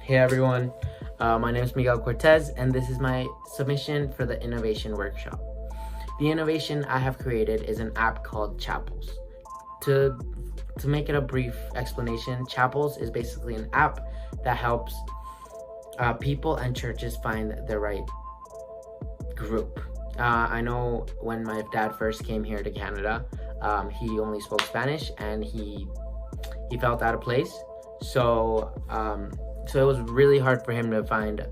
Hey everyone, my name is Miguel Cortez and this is my submission for the innovation workshop. The innovation I have created is an app called Chapels. To make it a brief explanation, Chapels is basically an app that helps people and churches find the right group. I know when my dad first came here to Canada, he only spoke Spanish and he felt out of place. So it was really hard for him to find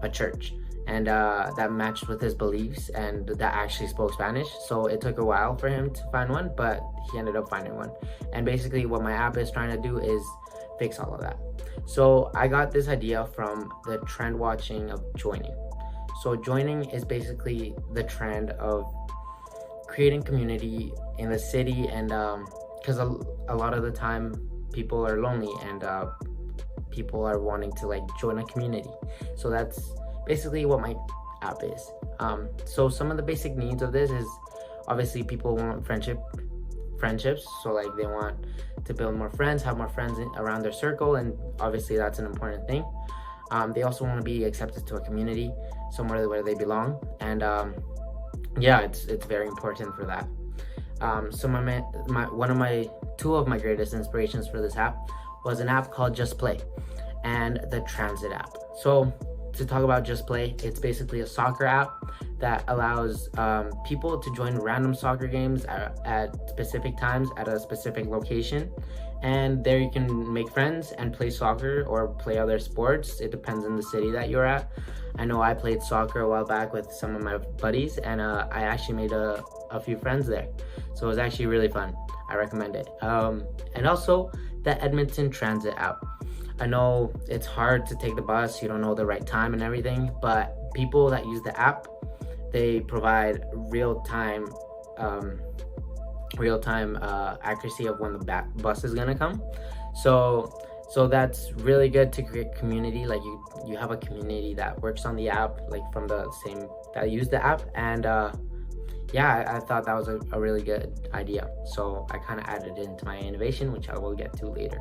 a church and that matched with his beliefs and that actually spoke Spanish. So it took a while for him to find one, but he ended up finding one. And basically what my app is trying to do is fix all of that. So I got this idea from the trend watching of joining. So joining is basically the trend of creating community in the city, and because a lot of the time people are lonely and people are wanting to like join a community. So that's basically what my app is. So some of the basic needs of this is obviously people want friendships. So like they want to build more friends, have more friends around their circle, and obviously that's an important thing. They also want to be accepted to a community, somewhere where they belong, and yeah, it's very important for that. So two of my greatest inspirations for this app was an app called Just Play and the Transit app. So to talk about Just Play, it's basically a soccer app that allows people to join random soccer games at specific times at a specific location, and there you can make friends and play soccer or play other sports. It depends on the city that you're at. I know I played soccer a while back with some of my buddies, and I actually made a few friends there, so it was actually really fun. I recommend it. And also the Edmonton Transit app. I know it's hard to take the bus, you don't know the right time and everything, but people that use the app, they provide real-time accuracy of when the bus is gonna come. So that's really good to create community. Like you have a community that works on the app, like from the same that use the app, and yeah, I thought that was a really good idea. So I kind of added it into my innovation, which I will get to later.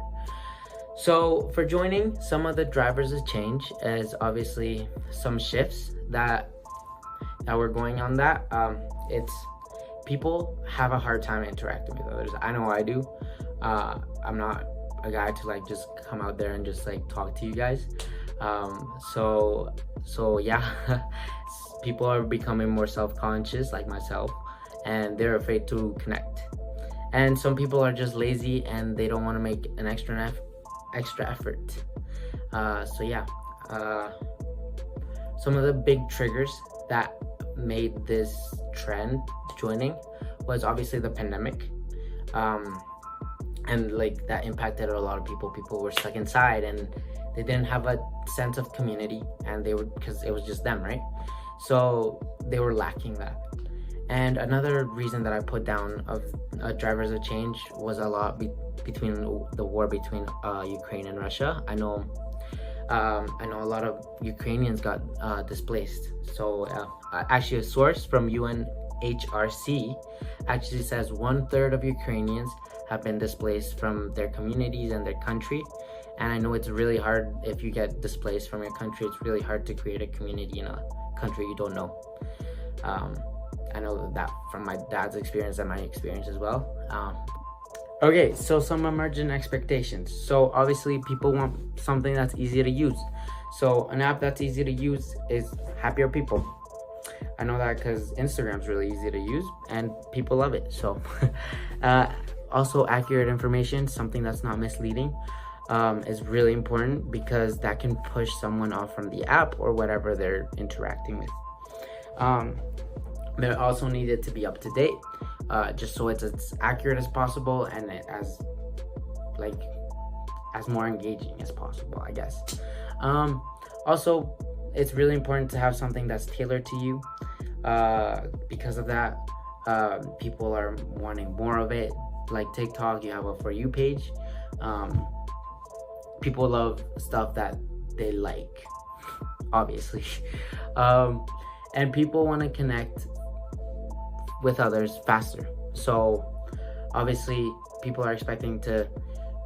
So for joining, some of the drivers of change is obviously some shifts that we're going on that. It's people have a hard time interacting with others. I know I do. I'm not a guy to like just come out there and just like talk to you guys. So yeah, people are becoming more self-conscious like myself, and they're afraid to connect. And some people are just lazy and they don't want to make an extra effort. So yeah, some of the big triggers that made this trend joining was obviously the pandemic, and like that impacted a lot of people. People were stuck inside and they didn't have a sense of community, and they would, because it was just them, right? So they were lacking that. And another reason that I put down of drivers of change was a lot between the war between Ukraine and Russia. I know a lot of Ukrainians got displaced. So actually a source from UNHRC actually says 1/3 of Ukrainians have been displaced from their communities and their country. And I know it's really hard if you get displaced from your country. It's really hard to create a community in a country you don't know. I know that from my dad's experience and my experience as well. Okay, so some emergent expectations. So obviously people want something that's easy to use. So an app that's easy to use is Happier People. I know that because Instagram's really easy to use and people love it. So also accurate information, something that's not misleading, is really important, because that can push someone off from the app or whatever they're interacting with. They also need it to be up to date, just so it's as accurate as possible and as more engaging as possible, I guess. Also, it's really important to have something that's tailored to you. Because of that, people are wanting more of it. Like TikTok, you have a For You page. People love stuff that they like, obviously. And people want to connect with others faster. So obviously people are expecting to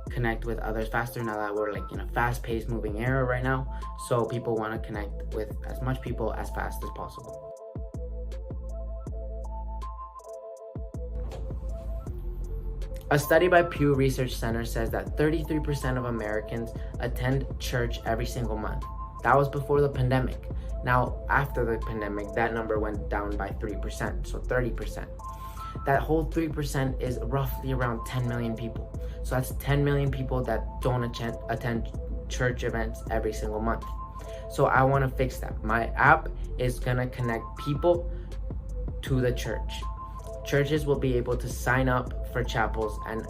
connect with others faster now that we're like in a fast-paced moving era right now. So people want to connect with as much people as fast as possible. A study by Pew Research Center says that 33% of Americans attend church every single month. That was before the pandemic. Now, after the pandemic, that number went down by 3%, so 30%. That whole 3% is roughly around 10 million people. So that's 10 million people that don't attend church events every single month. So I want to fix that. My app is going to connect people to the church. Churches will be able to sign up for chapels and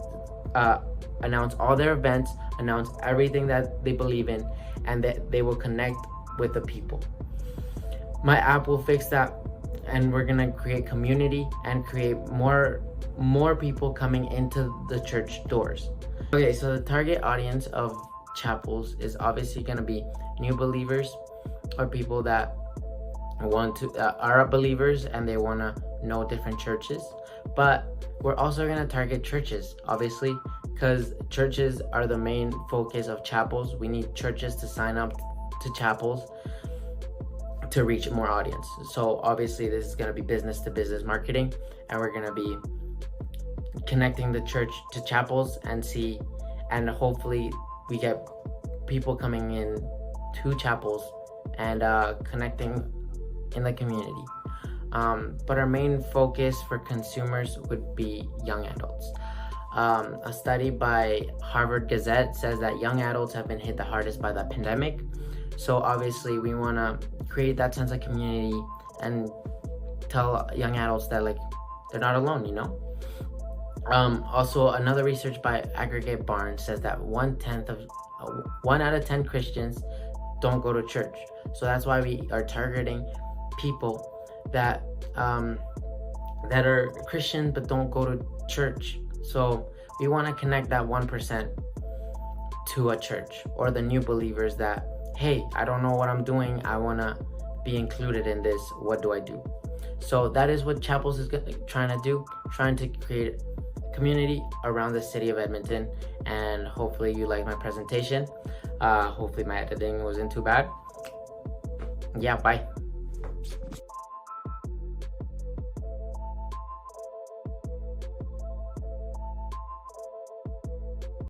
announce all their events, announce everything that they believe in, and that they will connect with the people. My app will fix that, and we're gonna create community and create more people coming into the church doors. Okay, so the target audience of chapels is obviously gonna be new believers or people that want to are believers and they want to know different churches. But we're also going to target churches, obviously, because churches are the main focus of chapels. We need churches to sign up to chapels to reach more audience. So obviously this is going to be business to business marketing, and we're going to be connecting the church to chapels and hopefully we get people coming in to chapels and connecting in the community. But our main focus for consumers would be young adults. A study by Harvard Gazette says that young adults have been hit the hardest by the pandemic. So obviously we want to create that sense of community and tell young adults that like they're not alone, you know? Also, another research by Aggregate Barnes says that 1 out of 10 Christians don't go to church. So that's why we are targeting people that are Christian but don't go to church. So we want to connect that 1% to a church, or the new believers that, hey, I don't know what I'm doing, I want to be included in this, what do I do? So that is what Chapels is trying to do, trying to create community around the city of Edmonton. And hopefully you like my presentation. Hopefully my editing wasn't too bad. Yeah, bye.